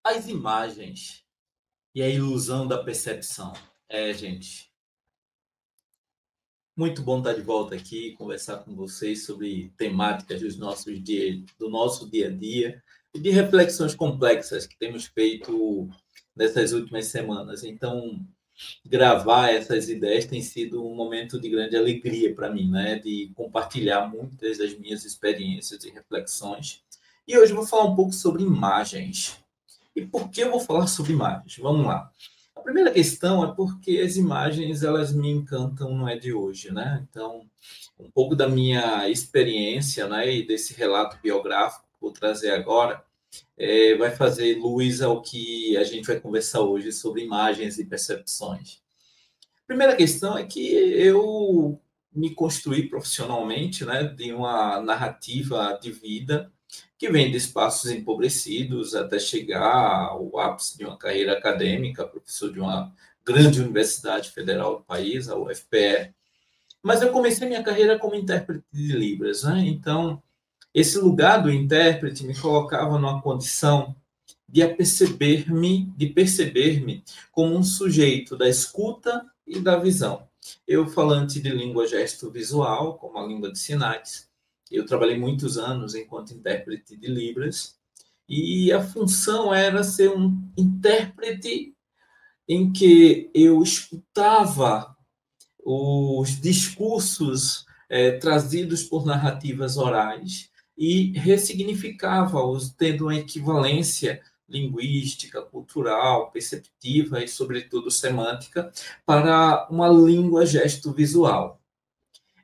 As imagens e a ilusão da percepção. Gente, muito bom estar de volta aqui, conversar com vocês sobre temáticas do nosso dia a dia e de reflexões complexas que temos feito nessas últimas semanas. Então, gravar essas ideias tem sido um momento de grande alegria para mim, né? De compartilhar muitas das minhas experiências e reflexões. E hoje eu vou falar um pouco sobre imagens. E por que eu vou falar sobre imagens? Vamos lá. A primeira questão é porque as imagens, elas me encantam, não é de hoje, né? Então, um pouco da minha experiência, né, e desse relato biográfico que vou trazer agora, vai fazer luz ao que a gente vai conversar hoje sobre imagens e percepções. A primeira questão é que eu me construí profissionalmente, né, de uma narrativa de vida que vem de espaços empobrecidos até chegar ao ápice de uma carreira acadêmica, professor de uma grande universidade federal do país, a UFPE. Mas eu comecei minha carreira como intérprete de Libras, né? Então, esse lugar do intérprete me colocava numa condição de perceber-me como um sujeito da escuta e da visão. Eu, falante de língua gesto-visual, como a língua de sinais, eu trabalhei muitos anos enquanto intérprete de Libras, e a função era ser um intérprete em que eu escutava os discursos trazidos por narrativas orais e ressignificava-os, tendo uma equivalência linguística, cultural, perceptiva e, sobretudo, semântica para uma língua gesto-visual.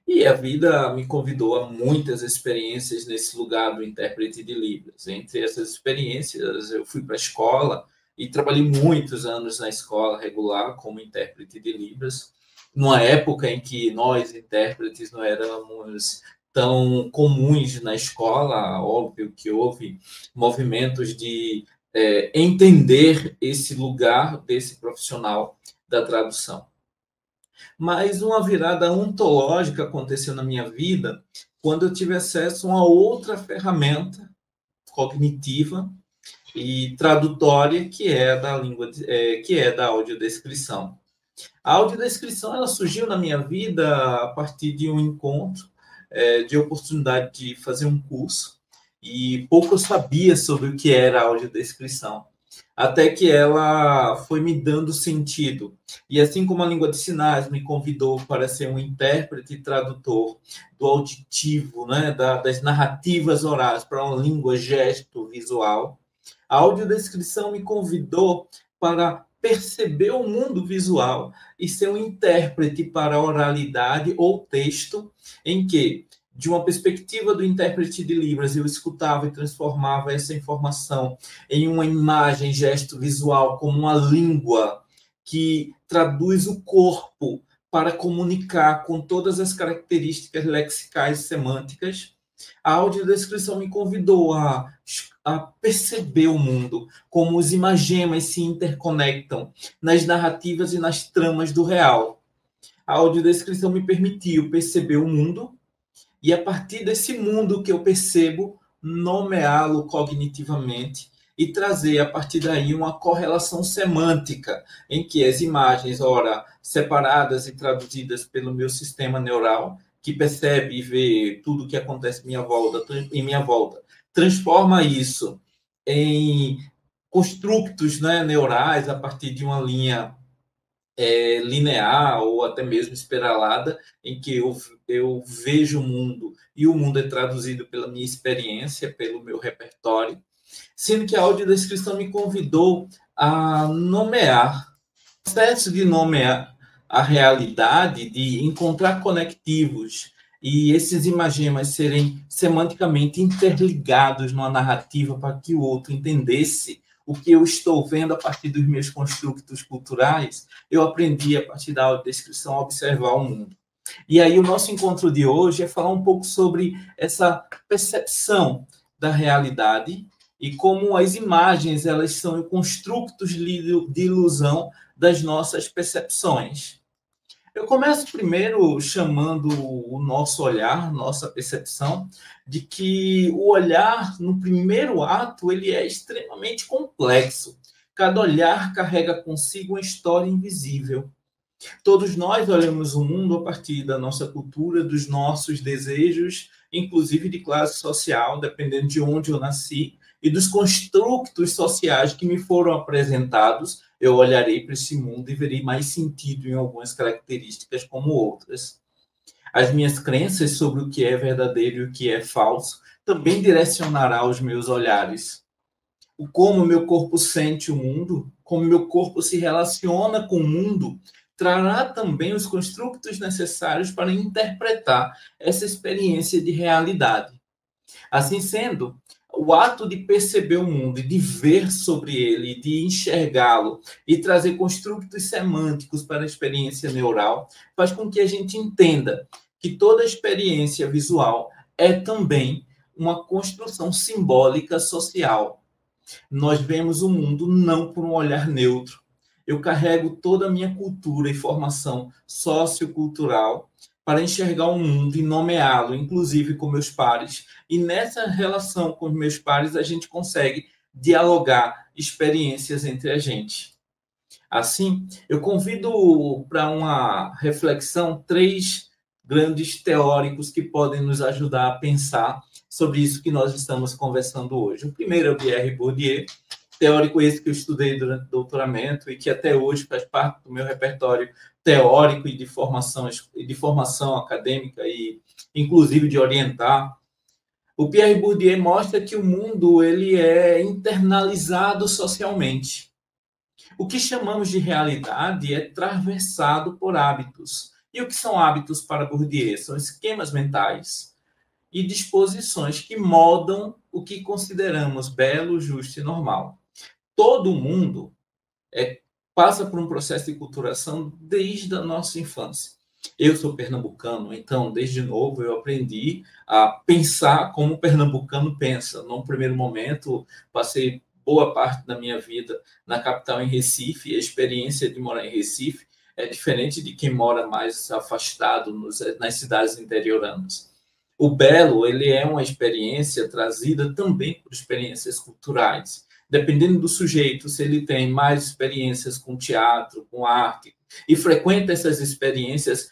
E a vida me convidou a muitas experiências nesse lugar do intérprete de Libras. Entre essas experiências, eu fui para a escola e trabalhei muitos anos na escola regular como intérprete de Libras, numa época em que nós, intérpretes, não éramos tão comuns na escola. Óbvio que houve movimentos de entender esse lugar desse profissional da tradução. Mas uma virada ontológica aconteceu na minha vida quando eu tive acesso a uma outra ferramenta cognitiva e tradutória que é da língua, que é da audiodescrição. A audiodescrição, ela surgiu na minha vida a partir de um encontro, de oportunidade de fazer um curso, e pouco eu sabia sobre o que era a audiodescrição, até que ela foi me dando sentido. E assim como a língua de sinais me convidou para ser um intérprete e tradutor do auditivo, né, das narrativas orais para uma língua gesto-visual, a audiodescrição me convidou para perceber o mundo visual e ser um intérprete para a oralidade ou texto, em que, de uma perspectiva do intérprete de Libras, eu escutava e transformava essa informação em uma imagem, gesto visual, como uma língua que traduz o corpo para comunicar com todas as características lexicais e semânticas. A audiodescrição me convidou a perceber o mundo, como os imagemas se interconectam nas narrativas e nas tramas do real. A audiodescrição me permitiu perceber o mundo e, a partir desse mundo que eu percebo, nomeá-lo cognitivamente e trazer, a partir daí, uma correlação semântica em que as imagens, ora, separadas e traduzidas pelo meu sistema neural, que percebe e vê tudo o que acontece em minha volta, transforma isso em construtos, né, neurais a partir de uma linha linear ou até mesmo espiralada, em que eu vejo o mundo e o mundo é traduzido pela minha experiência, pelo meu repertório, sendo que a audiodescrição me convidou a nomear, o processo de nomear a realidade, de encontrar conectivos e esses imagemas serem semanticamente interligados numa narrativa para que o outro entendesse o que eu estou vendo a partir dos meus construtos culturais. Eu aprendi, a partir da audiodescrição, a observar o mundo. E aí o nosso encontro de hoje é falar um pouco sobre essa percepção da realidade e como as imagens, elas são construtos de ilusão das nossas percepções. Eu começo primeiro chamando o nosso olhar, nossa percepção, de que o olhar, no primeiro ato, ele é extremamente complexo. Cada olhar carrega consigo uma história invisível. Todos nós olhamos o mundo a partir da nossa cultura, dos nossos desejos, inclusive de classe social, dependendo de onde eu nasci, e dos construtos sociais que me foram apresentados. Eu olharei para esse mundo e verei mais sentido em algumas características como outras. As minhas crenças sobre o que é verdadeiro e o que é falso também direcionará os meus olhares. O como meu corpo sente o mundo, como meu corpo se relaciona com o mundo, trará também os construtos necessários para interpretar essa experiência de realidade. Assim sendo, o ato de perceber o mundo e de ver sobre ele, de enxergá-lo e trazer construtos semânticos para a experiência neural, faz com que a gente entenda que toda experiência visual é também uma construção simbólica social. Nós vemos o mundo não por um olhar neutro. Eu carrego toda a minha cultura e formação sociocultural para enxergar o mundo e nomeá-lo, inclusive com meus pares. E nessa relação com os meus pares, a gente consegue dialogar experiências entre a gente. Assim, eu convido para uma reflexão três grandes teóricos que podem nos ajudar a pensar sobre isso que nós estamos conversando hoje. O primeiro é o Pierre Bourdieu, teórico esse que eu estudei durante o doutoramento e que até hoje faz parte do meu repertório teórico e de formação acadêmica e inclusive de orientar. O Pierre Bourdieu mostra que o mundo ele é internalizado socialmente. O que chamamos de realidade é atravessado por hábitos. E o que são hábitos para Bourdieu? São esquemas mentais e disposições que moldam o que consideramos belo, justo e normal. Todo mundo passa por um processo de culturação desde a nossa infância. Eu sou pernambucano, então, desde novo, eu aprendi a pensar como o pernambucano pensa. Num primeiro momento, passei boa parte da minha vida na capital, em Recife, e a experiência de morar em Recife é diferente de quem mora mais afastado nas cidades interioranas. O belo, ele é uma experiência trazida também por experiências culturais. Dependendo do sujeito, se ele tem mais experiências com teatro, com arte, e frequenta essas experiências,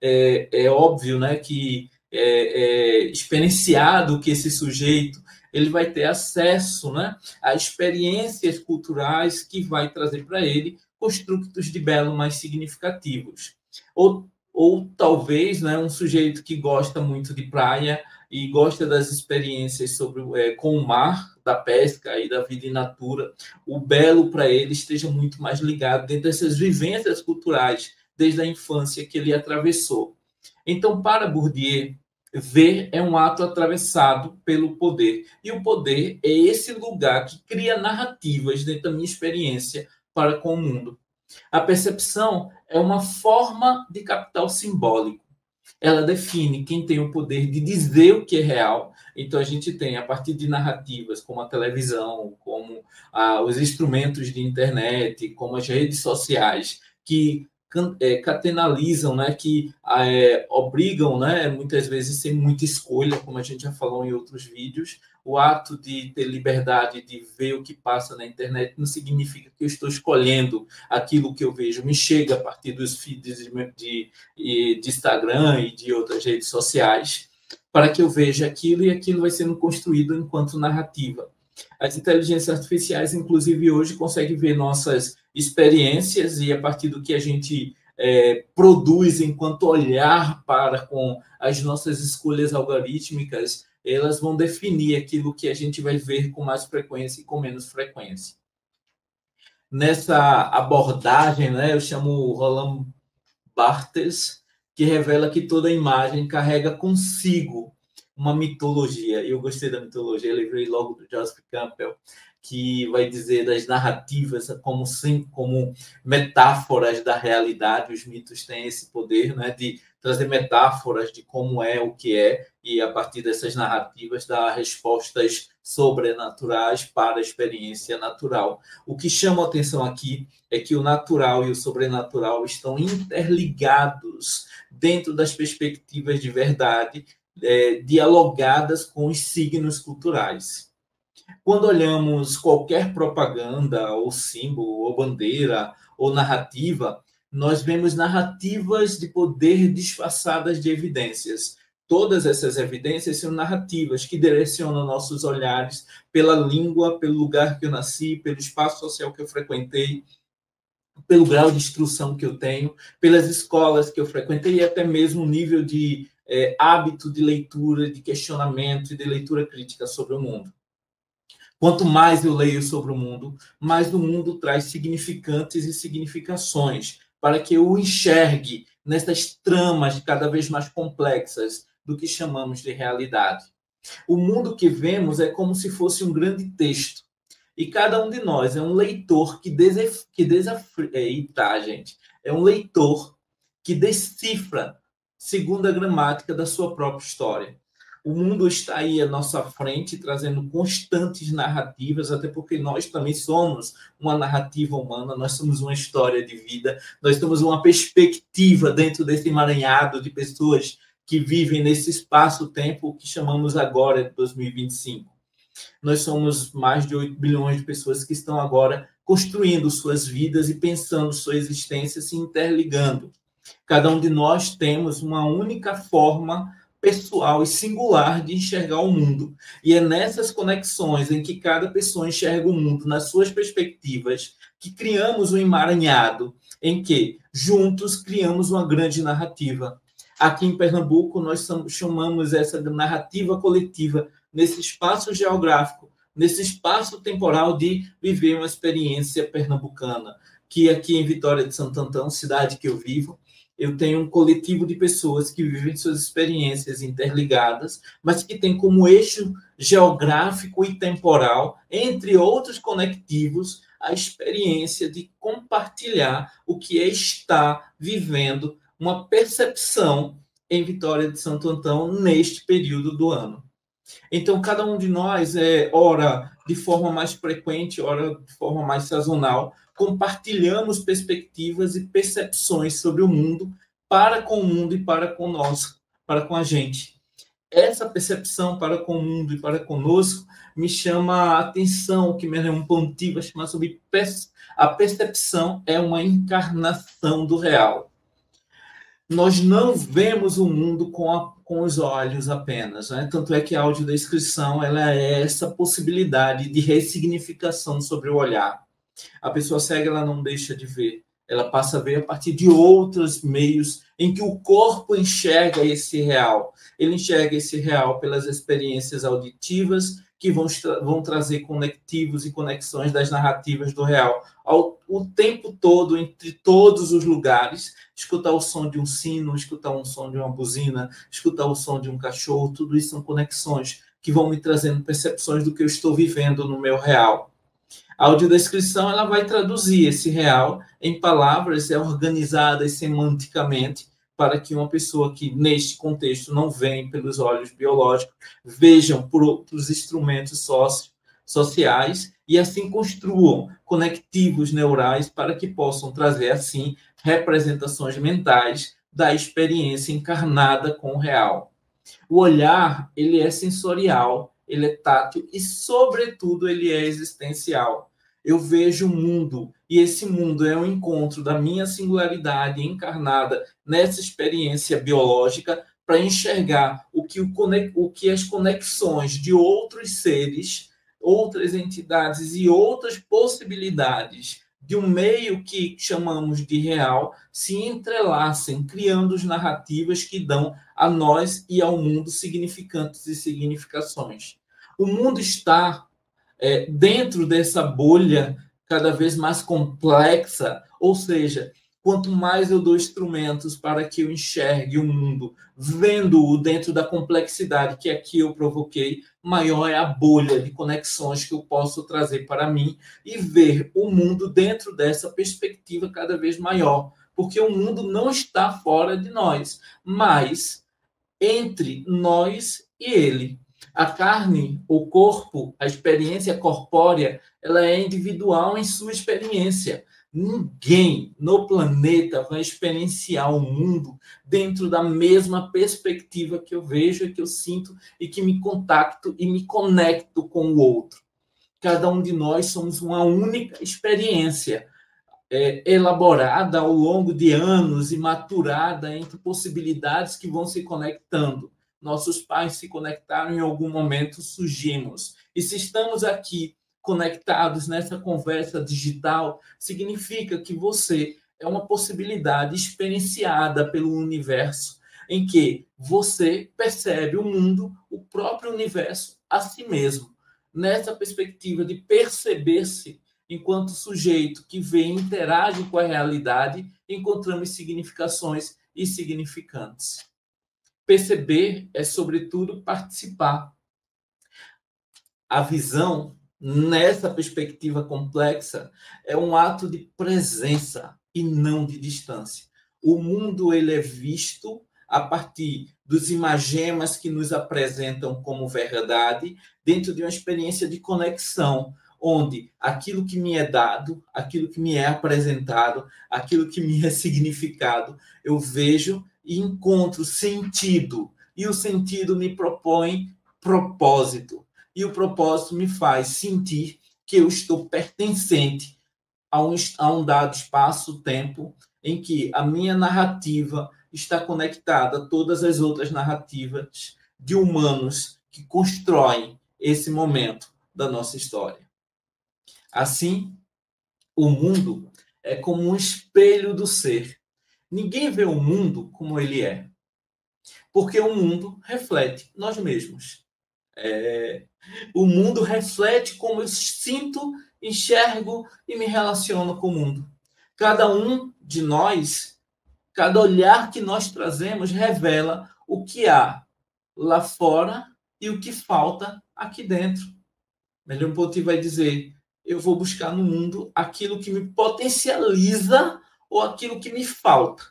é óbvio, né, que é experienciado que esse sujeito ele vai ter acesso, né, a experiências culturais que vai trazer para ele construtos de belo mais significativos. Ou talvez, né, um sujeito que gosta muito de praia e gosta das experiências com o mar, da pesca e da vida in natura, o belo para ele esteja muito mais ligado dentro dessas vivências culturais desde a infância que ele atravessou. Então, para Bourdieu, ver é um ato atravessado pelo poder. E o poder é esse lugar que cria narrativas dentro da minha experiência para com o mundo. A percepção é uma forma de capital simbólico. Ela define quem tem o poder de dizer o que é real. Então, a gente tem, a partir de narrativas como a televisão, como os instrumentos de internet, como as redes sociais, que catenalizam, né, que obrigam, né, muitas vezes sem muita escolha, como a gente já falou em outros vídeos. O ato de ter liberdade de ver o que passa na internet não significa que eu estou escolhendo aquilo que eu vejo. Me chega a partir dos feeds de Instagram e de outras redes sociais para que eu veja aquilo e aquilo vai sendo construído enquanto narrativa. As inteligências artificiais, inclusive, hoje conseguem ver nossas experiências e a partir do que a gente produz enquanto olhar para com as nossas escolhas algorítmicas, elas vão definir aquilo que a gente vai ver com mais frequência e com menos frequência. Nessa abordagem, né, eu chamo Roland Barthes, que revela que toda imagem carrega consigo uma mitologia. Eu gostei da mitologia, eu lembrei logo do Joseph Campbell, que vai dizer das narrativas como, sim, como metáforas da realidade. Os mitos têm esse poder, né, de trazer metáforas de como é o que é, e a partir dessas narrativas dar respostas sobrenaturais para a experiência natural. O que chama a atenção aqui é que o natural e o sobrenatural estão interligados dentro das perspectivas de verdade, dialogadas com os signos culturais. Quando olhamos qualquer propaganda, ou símbolo, ou bandeira, ou narrativa, nós vemos narrativas de poder disfarçadas de evidências. Todas essas evidências são narrativas que direcionam nossos olhares pela língua, pelo lugar que eu nasci, pelo espaço social que eu frequentei, pelo grau de instrução que eu tenho, pelas escolas que eu frequentei e até mesmo o nível de hábito de leitura, de questionamento e de leitura crítica sobre o mundo. Quanto mais eu leio sobre o mundo, mais o mundo traz significantes e significações para que eu o enxergue nessas tramas cada vez mais complexas do que chamamos de realidade. O mundo que vemos é como se fosse um grande texto. E cada um de nós é um leitor gente. É um leitor que decifra segundo a gramática da sua própria história. O mundo está aí à nossa frente, trazendo constantes narrativas, até porque nós também somos uma narrativa humana, nós somos uma história de vida, nós temos uma perspectiva dentro desse emaranhado de pessoas que vivem nesse espaço-tempo que chamamos agora de 2025. Nós somos mais de 8 bilhões de pessoas que estão agora construindo suas vidas e pensando sua existência, se interligando. Cada um de nós temos uma única forma pessoal e singular de enxergar o mundo. E é nessas conexões em que cada pessoa enxerga o mundo nas suas perspectivas que criamos um emaranhado em que juntos criamos uma grande narrativa. Aqui em Pernambuco, nós chamamos essa narrativa coletiva nesse espaço geográfico, nesse espaço temporal de viver uma experiência pernambucana, que aqui em Vitória de Santo Antão, cidade que eu vivo, eu tenho um coletivo de pessoas que vivem suas experiências interligadas, mas que tem como eixo geográfico e temporal, entre outros conectivos, a experiência de compartilhar o que é estar vivendo uma percepção em Vitória de Santo Antão neste período do ano. Então, cada um de nós, ora de forma mais frequente, ora de forma mais sazonal, compartilhamos perspectivas e percepções sobre o mundo para com o mundo e para com nós, para com a gente. Essa percepção para com o mundo e para conosco me chama a atenção, que me é um pontivo a chamar sobre a percepção é uma encarnação do real. Nós não vemos o mundo com os olhos apenas, né? Tanto é que a audiodescrição ela é essa possibilidade de ressignificação sobre o olhar. A pessoa cega ela não deixa de ver, ela passa a ver a partir de outros meios em que o corpo enxerga esse real. Ele enxerga esse real pelas experiências auditivas que vão trazer conectivos e conexões das narrativas do real o tempo todo, entre todos os lugares, escutar o som de um sino, escutar o som de uma buzina, escutar o som de um cachorro, tudo isso são conexões que vão me trazendo percepções do que eu estou vivendo no meu real. A audiodescrição ela vai traduzir esse real em palavras organizadas semanticamente para que uma pessoa que, neste contexto, não vem pelos olhos biológicos, vejam por outros instrumentos sociais e assim construam conectivos neurais para que possam trazer, assim, representações mentais da experiência encarnada com o real. O olhar, ele é sensorial, ele é tátil e, sobretudo, ele é existencial. Eu vejo o mundo e esse mundo é um encontro da minha singularidade encarnada nessa experiência biológica para enxergar o que as conexões de outros seres, outras entidades e outras possibilidades de um meio que chamamos de real se entrelacem, criando narrativas que dão a nós e ao mundo significantes e significações. O mundo está dentro dessa bolha cada vez mais complexa, ou seja, quanto mais eu dou instrumentos para que eu enxergue o mundo, vendo-o dentro da complexidade que aqui eu provoquei, maior é a bolha de conexões que eu posso trazer para mim e ver o mundo dentro dessa perspectiva cada vez maior. Porque o mundo não está fora de nós, mas entre nós e ele. A carne, o corpo, a experiência corpórea, ela é individual em sua experiência. Ninguém no planeta vai experienciar o mundo dentro da mesma perspectiva que eu vejo, que eu sinto e que me contacto e me conecto com o outro. Cada um de nós somos uma única experiência, elaborada ao longo de anos e maturada entre possibilidades que vão se conectando. Nossos pais se conectaram em algum momento, surgimos. E se estamos aqui conectados nessa conversa digital, significa que você é uma possibilidade experienciada pelo universo, em que você percebe o mundo, o próprio universo, a si mesmo. Nessa perspectiva de perceber-se enquanto sujeito que vê e interage com a realidade, encontramos significações e significantes. Perceber é, sobretudo, participar. A visão, nessa perspectiva complexa, é um ato de presença e não de distância. O mundo ele é visto a partir dos imagemas que nos apresentam como verdade, dentro de uma experiência de conexão, onde aquilo que me é dado, aquilo que me é apresentado, aquilo que me é significado, eu vejo e encontro sentido. E o sentido me propõe propósito. E o propósito me faz sentir que eu estou pertencente a um dado espaço-tempo em que a minha narrativa está conectada a todas as outras narrativas de humanos que constroem esse momento da nossa história. Assim, o mundo é como um espelho do ser. Ninguém vê o mundo como ele é, porque o mundo reflete nós mesmos. O mundo reflete como eu sinto, enxergo e me relaciono com o mundo. Cada um de nós, cada olhar que nós trazemos revela o que há lá fora e o que falta aqui dentro. Merleau-Ponty vai dizer: eu vou buscar no mundo aquilo que me potencializa ou aquilo que me falta.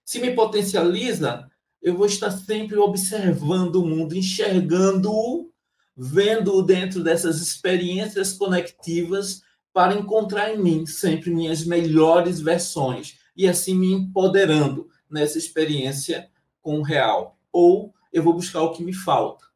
Se me potencializa, eu vou estar sempre observando o mundo, enxergando-o, vendo-o dentro dessas experiências conectivas para encontrar em mim sempre minhas melhores versões e assim me empoderando nessa experiência com o real. Ou eu vou buscar o que me falta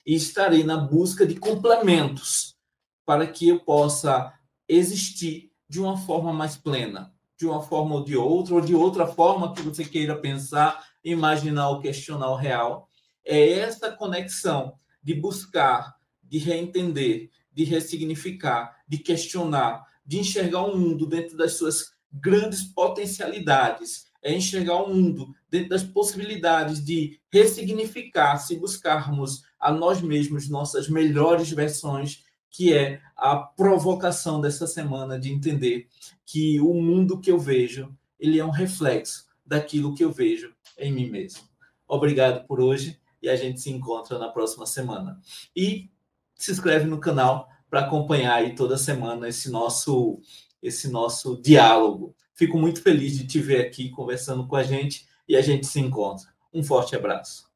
e estarei na busca de complementos para que eu possa existir de uma forma mais plena, de uma forma ou de outra forma que você queira pensar, imaginar ou questionar o real. É essa conexão de buscar, de reentender, de ressignificar, de questionar, de enxergar o mundo dentro das suas grandes potencialidades, é enxergar o mundo dentro das possibilidades de ressignificar, se buscarmos a nós mesmos nossas melhores versões, que é a provocação dessa semana de entender que o mundo que eu vejo, ele é um reflexo daquilo que eu vejo em mim mesmo. Obrigado por hoje e a gente se encontra na próxima semana. E se inscreve no canal para acompanhar aí toda semana esse nosso diálogo. Fico muito feliz de te ver aqui conversando com a gente e a gente se encontra. Um forte abraço.